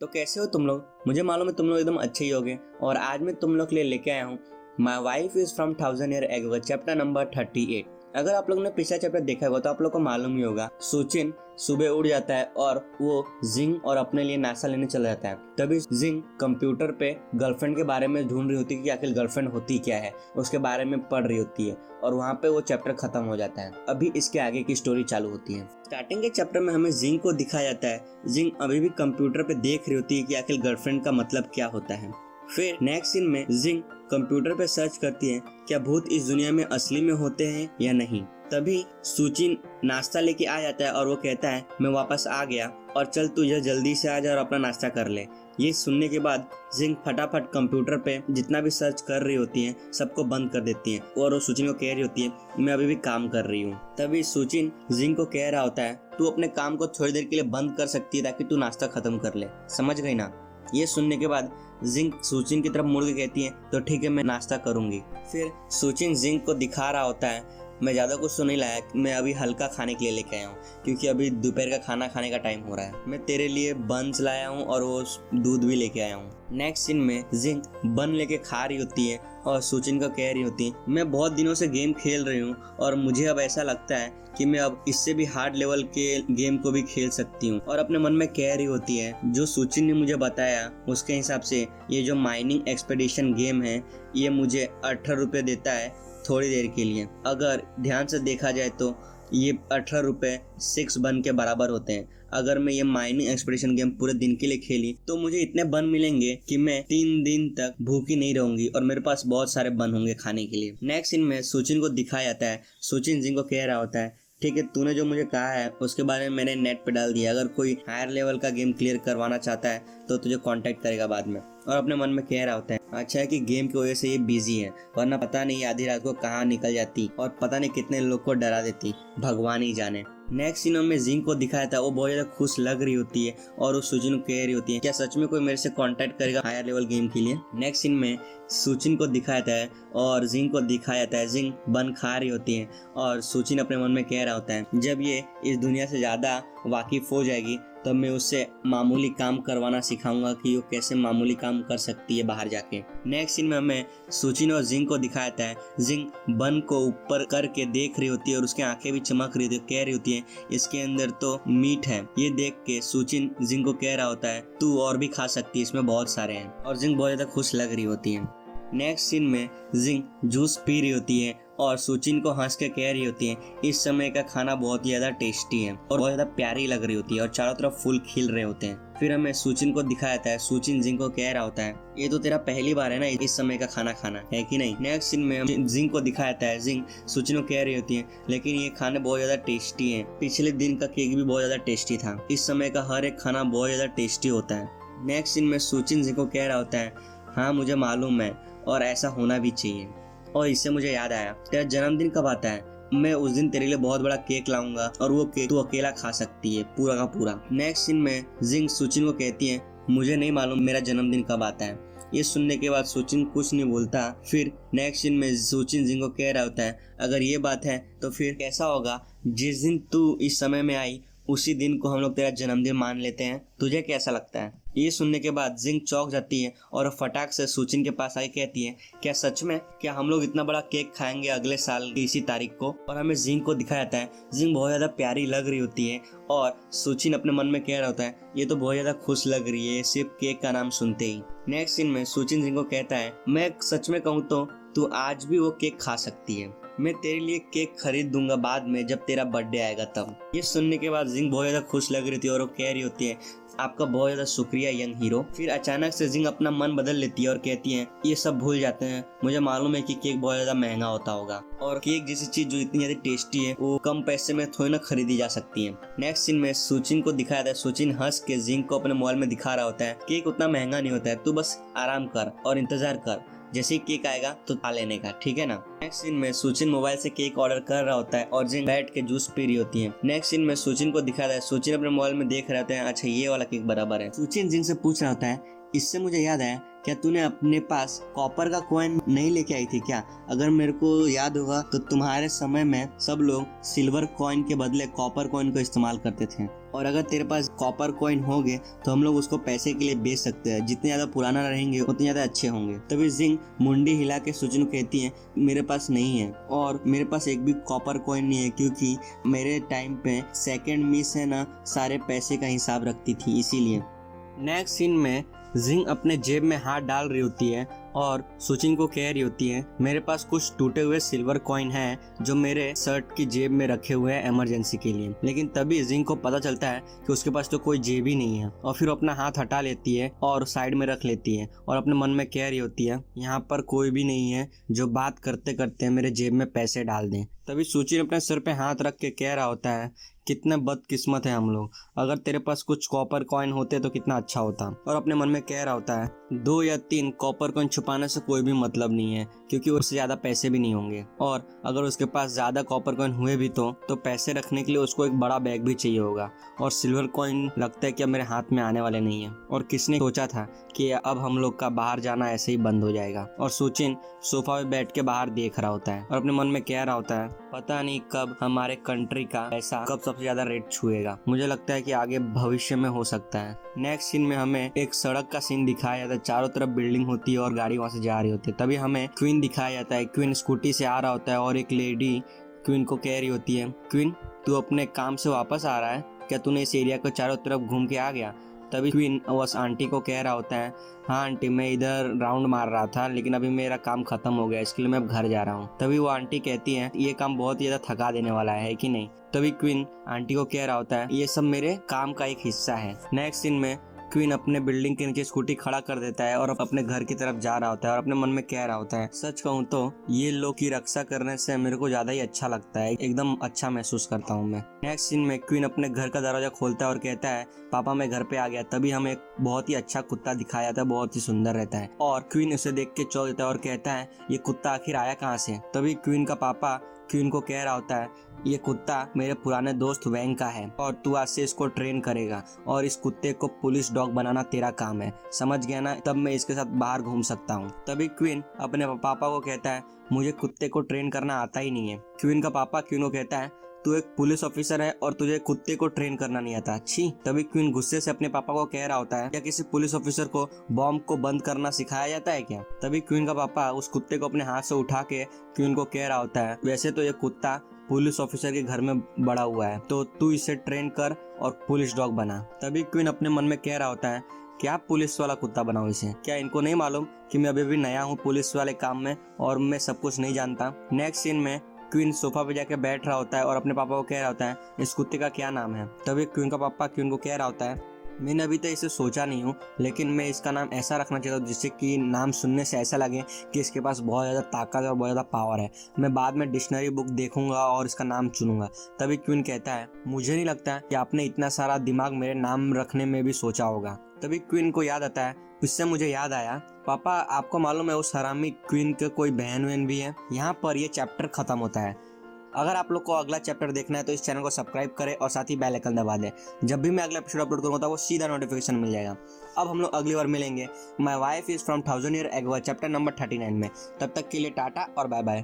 तो कैसे हो तुम लोग। मुझे मालूम है तुम लोग एकदम अच्छे ही होगे। और आज मैं तुम लोग के लिए लेके आया हूँ my wife is from 1000 year ago chapter number 38। अगर आप लोगों ने पिछला चैप्टर देखा होगा तो आप लोग को मालूम ही होगा। सुचिन सुबह उठ जाता है और वो जिंग और अपने लिए नाश्ता लेने चला जाता है। तभी जिंग कंप्यूटर पे गर्लफ्रेंड के बारे में ढूंढ रही होती है कि आखिर गर्लफ्रेंड होती क्या है, उसके बारे में पढ़ रही होती है और वहाँ पे वो चैप्टर खत्म हो जाता है। अभी इसके आगे की स्टोरी चालू होती है। स्टार्टिंग के चैप्टर में हमें जिंग को दिखाया जाता है। जिंग अभी भी कंप्यूटर पे देख रही होती है कि आखिर गर्लफ्रेंड का मतलब क्या होता है। फिर नेक्स्ट सीन में जिंग कंप्यूटर पे सर्च करती है क्या भूत इस दुनिया में असली में होते हैं या नहीं। तभी सुचिन नाश्ता लेके आ जाता है और वो कहता है मैं वापस आ गया और चल तू जल्दी से आ जा और अपना नाश्ता कर ले। ये सुनने के बाद जिंग फटाफट कंप्यूटर पे जितना भी सर्च कर रही होती है सबको बंद कर देती है और वो सुचिन को कह रही होती है मैं अभी भी काम कर रही हूँ। तभी सुचिन जिंग को कह रहा होता है तू अपने काम को थोड़ी देर के लिए बंद कर सकती है ताकि तू नाश्ता खत्म कर ले, समझ गई ना। ये सुनने के बाद जिंग सुचिन की तरफ मुड़ के कहती है तो ठीक है मैं नाश्ता करूंगी। फिर सुचिन जिंग को दिखा रहा होता है मैं ज़्यादा कुछ तो नहीं लाया, मैं अभी हल्का खाने के लिए लेके आया हूँ क्योंकि अभी दोपहर का खाना खाने का टाइम हो रहा है। मैं तेरे लिए बन्स लाया हूँ और वो दूध भी लेके आया हूँ। नेक्स्ट सीन में जिंग बन लेके खा रही होती है और सुचिन को कह रही होती है मैं बहुत दिनों से गेम खेल रही हूँ और मुझे अब ऐसा लगता है कि मैं अब इससे भी हार्ड लेवल के गेम को भी खेल सकती हूँ। और अपने मन में कह रही होती है जो सुचिन ने मुझे बताया उसके हिसाब से ये जो माइनिंग एक्सपेडिशन गेम है ये मुझे 18 रुपये देता है थोड़ी देर के लिए। अगर ध्यान से देखा जाए तो ये 18 रुपये 6 बन के बराबर होते हैं। अगर मैं ये माइनिंग एक्सपेडिशन गेम पूरे दिन के लिए खेली तो मुझे इतने बन मिलेंगे कि मैं 3 दिन तक भूखी नहीं रहूंगी और मेरे पास बहुत सारे बन होंगे खाने के लिए। नेक्स्ट सीन में सुचिन को दिखाया जाता है। सुचिन जिंग को कह रहा होता है ठीक है तूने जो मुझे कहा है उसके बारे में मैंने नेट पे डाल दिया, अगर कोई हायर लेवल का गेम क्लियर करवाना चाहता है तो तुझे कांटेक्ट करेगा बाद में। और अपने मन में कह रहा होता है अच्छा है कि गेम की वजह से ये बिजी है वरना पता नहीं आधी रात को कहाँ निकल जाती और पता नहीं कितने लोग को डरा देती, भगवान ही जाने। नेक्स्ट सीन में जिंग को दिखाया था वो बहुत ज़्यादा खुश लग रही होती है और वो सुचिन को कह रही होती है क्या सच में कोई मेरे से कांटेक्ट करेगा हायर लेवल गेम के लिए। नेक्स्ट सीन में सुचिन को दिखाया था और जिंग को दिखाया था जिंग बन खा रही होती है और सुचिन अपने मन में कह रहा होता है जब ये इस दुनिया से ज़्यादा वाकिफ हो जाएगी तब मैं उससे मामूली काम करवाना सिखाऊंगा कि वो कैसे मामूली काम कर सकती है बाहर जाके। नेक्स्ट सीन में हमें सुचिन और जिंग को दिखाया था जिंग बन को ऊपर करके देख रही होती है और उसकी आंखें भी चमक रही होती है, कह रही होती है इसके अंदर तो मीट है। ये देख के सुचिन जिंग को कह रहा होता है तू और भी खा सकती है इसमें बहुत सारे हैं और जिंग बहुत ज़्यादा खुश लग रही होती है। नेक्स्ट सीन में जिंग जूस पी रही होती है और सुचिन को हंस के कह रही होती है इस समय का खाना बहुत ही ज़्यादा टेस्टी है और बहुत ज़्यादा प्यारी लग रही होती है और चारों तरफ फूल खिल रहे होते हैं। फिर हमें सुचिन को दिखाया था सुचिन जिंग को कह रहा होता है ये तो तेरा पहली बार है ना इस समय का खाना खाना, है कि नहीं। नेक्स्ट सीन में हम जिंग को दिखाया था जिंग सुचिन को कह रही होती है लेकिन ये खाने बहुत ज़्यादा टेस्टी है, पिछले दिन का केक भी बहुत ज़्यादा टेस्टी था, इस समय का हर एक खाना बहुत ज़्यादा टेस्टी होता है। नेक्स्ट सीन में सुचिन जिंग को कह रहा होता है हाँ मुझे मालूम है और ऐसा होना भी चाहिए। और इससे मुझे याद आया तेरा जन्मदिन कब आता है, मैं उस दिन तेरे लिए बहुत बड़ा केक लाऊंगा और वो केक तू अकेला खा सकती है पूरा का पूरा। नेक्स्ट सीन में जिंग सुचिन को कहती है मुझे नहीं मालूम मेरा जन्मदिन कब आता है। ये सुनने के बाद सुचिन कुछ नहीं बोलता। फिर नेक्स्ट सीन में सुचिन जिंग को कह रहा होता है अगर ये बात है तो फिर कैसा होगा जिस दिन तू इस समय में आई उसी दिन को हम लोग तेरा जन्मदिन मान लेते हैं, तुझे कैसा लगता है। ये सुनने के बाद जिंग चौंक जाती है और फटाक से सुचिन के पास आई कहती है क्या सच में क्या हम लोग इतना बड़ा केक खाएंगे अगले साल की इसी तारीख को। और हमें जिंग को दिखाया जाता है जिंग बहुत ज़्यादा प्यारी लग रही होती है और सुचिन अपने मन में कह रहा होता है ये तो बहुत ज़्यादा खुश लग रही है सिर्फ केक का नाम सुनते ही। नेक्स्ट सीन में सुचिन जिंग को कहता है मैं सच में कहूँ तो तू आज भी वो केक खा सकती है, मैं तेरे लिए केक खरीद दूंगा बाद में जब तेरा बर्थडे आएगा तब। ये सुनने के बाद जिंग बहुत ज़्यादा खुश लग रही थी और वो कह रही होती है आपका बहुत ज़्यादा शुक्रिया यंग हीरो। फिर अचानक से जिंग अपना मन बदल लेती है और कहती है ये सब भूल जाते हैं, मुझे मालूम है कि केक बहुत ज़्यादा महंगा होता होगा और केक जैसी चीज़ जो इतनी ज़्यादा टेस्टी है वो कम पैसे में थोड़ी ना खरीदी जा सकती है। नेक्स्ट सीन में सुचिन को दिखाया था सुचिन हंस के जिंग को अपने मोबाइल में दिखा रहा होता है केक उतना महंगा नहीं होता है, तू बस आराम कर और इंतजार कर, जैसे ही केक आएगा तो खा लेने का, ठीक है ना। नेक्स्ट सीन में सुचिन मोबाइल से केक ऑर्डर कर रहा होता है और जिंग बैठ के जूस पी रही होती है। नेक्स्ट सीन में सुचिन को दिखा रहा है सुचिन अपने मोबाइल में देख रहे होते हैं अच्छा ये वाला केक बराबर है। सुचिन जिंग से पूछ रहा होता है इससे मुझे याद आया क्या तूने अपने पास कॉपर का कॉइन नहीं लेके आई थी क्या, अगर मेरे को याद होगा तो तुम्हारे समय में सब लोग सिल्वर कॉइन के बदले कॉपर कॉइन को इस्तेमाल करते थे। और अगर तेरे पास कॉपर कॉइन होंगे तो हम लोग उसको पैसे के लिए बेच सकते हैं, जितने ज़्यादा पुराना रहेंगे उतने ज़्यादा अच्छे होंगे। तभी जिंग मुंडी हिला के सुचिन को कहती है मेरे पास नहीं है और मेरे पास एक भी कॉपर कॉइन नहीं है, क्योंकि मेरे टाइम पे सेकंड मिस है ना सारे पैसे का हिसाब रखती थी, इसीलिए। नेक्स्ट सीन में जिंग अपने जेब में हाथ डाल रही होती है और सुचिन को कह रही होती है मेरे पास कुछ टूटे हुए सिल्वर कॉइन हैं जो मेरे शर्ट की जेब में रखे हुए हैं इमरजेंसी के लिए। लेकिन तभी जिंग को पता चलता है कि उसके पास तो कोई जेब ही नहीं है और फिर अपना हाथ हटा लेती है और साइड में रख लेती है और अपने मन में कह रही होती है यहाँ पर कोई भी नहीं है जो बात करते करते मेरे जेब में पैसे डाल दें। तभी सुचिन अपने सिर पे हाथ रख के कह रहा होता है कितने बदकिस्मत है हम लोग, अगर तेरे पास कुछ कॉपर कॉइन होते तो कितना अच्छा होता। और अपने मन में कह रहा होता है 2 या 3 कॉपर कॉइन छुपाने से कोई भी मतलब नहीं है, क्योंकि उससे ज़्यादा पैसे भी नहीं होंगे और अगर उसके पास ज़्यादा कॉपर कॉइन हुए भी तो पैसे रखने के लिए उसको एक बड़ा बैग भी चाहिए होगा और सिल्वर कॉइन लगता है कि अब मेरे हाथ में आने वाले नहीं है। और किसने सोचा था कि अब हम लोग का बाहर जाना ऐसे ही बंद हो जाएगा। और सुचिन सोफा पे बैठ के बाहर देख रहा होता है और अपने मन में कह रहा होता है पता नहीं कब हमारे कंट्री का पैसा कब सबसे ज्यादा रेट छुएगा, मुझे लगता है कि आगे भविष्य में हो सकता है। नेक्स्ट सीन में हमें एक सड़क का सीन दिखाया जाता है, चारों तरफ बिल्डिंग होती है और गाड़ी वहां से जा रही होती है। तभी हमें क्वीन दिखाया जाता है, क्वीन स्कूटी से आ रहा होता है और एक लेडी क्वीन को कह रही होती है क्वीन तू अपने काम से वापस आ रहा है क्या, तूने इस एरिया को चारों तरफ घूम के आ गया। तभी क्वीन उस आंटी को कह रहा होता है हाँ आंटी मैं इधर राउंड मार रहा था लेकिन अभी मेरा काम खत्म हो गया, इसके लिए मैं अब घर जा रहा हूँ। तभी वो आंटी कहती है ये काम बहुत ही ज्यादा थका देने वाला है कि नहीं। तभी क्वीन आंटी को कह रहा होता है ये सब मेरे काम का एक हिस्सा है। नेक्स्ट सीन में क्वीन अपने बिल्डिंग के नीचे स्कूटी खड़ा कर देता है और अपने घर की तरफ जा रहा होता है और अपने मन में कह रहा होता है सच कहूँ तो ये लोग की रक्षा करने से मेरे को ज्यादा ही अच्छा लगता है, एकदम अच्छा महसूस करता हूँ मैं। नेक्स्ट सीन में क्वीन अपने घर का दरवाजा खोलता है और कहता है पापा मैं घर पे आ गया। तभी हमें एक बहुत ही अच्छा कुत्ता दिखाया जाता है, बहुत ही सुंदर रहता है और क्वीन उसे देख के चौंक जाता है और कहता है ये कुत्ता आखिर आया कहाँ से। तभी क्वीन का पापा क्वीन को कह रहा होता है ये कुत्ता मेरे पुराने दोस्त वैंग का है और तू आज से इसको ट्रेन करेगा और इस कुत्ते को पुलिस डॉग बनाना तेरा काम है, समझ गया ना, तब मैं इसके साथ बाहर घूम सकता हूँ। तभी क्वीन अपने पापा को कहता है मुझे कुत्ते को ट्रेन करना आता ही नहीं है। क्वीन का पापा क्वीन को कहता है तू एक पुलिस ऑफिसर है और तुझे कुत्ते को ट्रेन करना नहीं आता, अच्छी। तभी क्वीन गुस्से से अपने पापा को कह रहा होता है क्या किसी पुलिस ऑफिसर को बॉम्ब को बंद करना सिखाया जाता है क्या। तभी क्वीन का पापा उस कुत्ते को अपने हाथ से उठा के क्वीन को कह रहा होता है वैसे तो ये कुत्ता पुलिस ऑफिसर के घर में बड़ा हुआ है तो तू इसे ट्रेन कर और पुलिस डॉग बना। तभी क्वीन अपने मन में कह रहा होता है क्या पुलिस वाला कुत्ता बनाओ इसे, क्या इनको नहीं मालूम कि मैं अभी भी नया हूँ पुलिस वाले काम में और मैं सब कुछ नहीं जानता। नेक्स्ट सीन में क्वीन सोफा पे जाके बैठ रहा होता है और अपने पापा को कह रहा होता है इस कुत्ते का क्या नाम है। तभी क्वीन का पापा क्वीन को कह रहा होता है मैंने अभी तक इसे सोचा नहीं हूँ लेकिन मैं इसका नाम ऐसा रखना चाहता हूँ जिससे कि नाम सुनने से ऐसा लगे कि इसके पास बहुत ज़्यादा ताकत और बहुत ज़्यादा पावर है। मैं बाद में डिक्शनरी बुक देखूंगा और इसका नाम चुनूंगा। तभी क्वीन कहता है मुझे नहीं लगता कि आपने इतना सारा दिमाग मेरे नाम रखने में भी सोचा होगा। तभी क्वीन को याद आता है, इससे मुझे याद आया पापा आपको मालूम है उस हरामी क्वीन के कोई बहन वहन भी है। यहाँ पर ये चैप्टर खत्म होता है। अगर आप लोग को अगला चैप्टर देखना है तो इस चैनल को सब्सक्राइब करें और साथ ही बेल आइकन दबा दें। जब भी मैं अगला एपिसोड अपलोड करूँगा तो वो सीधा नोटिफिकेशन मिल जाएगा। अब हम लोग अगली बार मिलेंगे my wife is from 1000 year ago chapter number 39 में। तब तक के लिए टाटा और बाय बाय।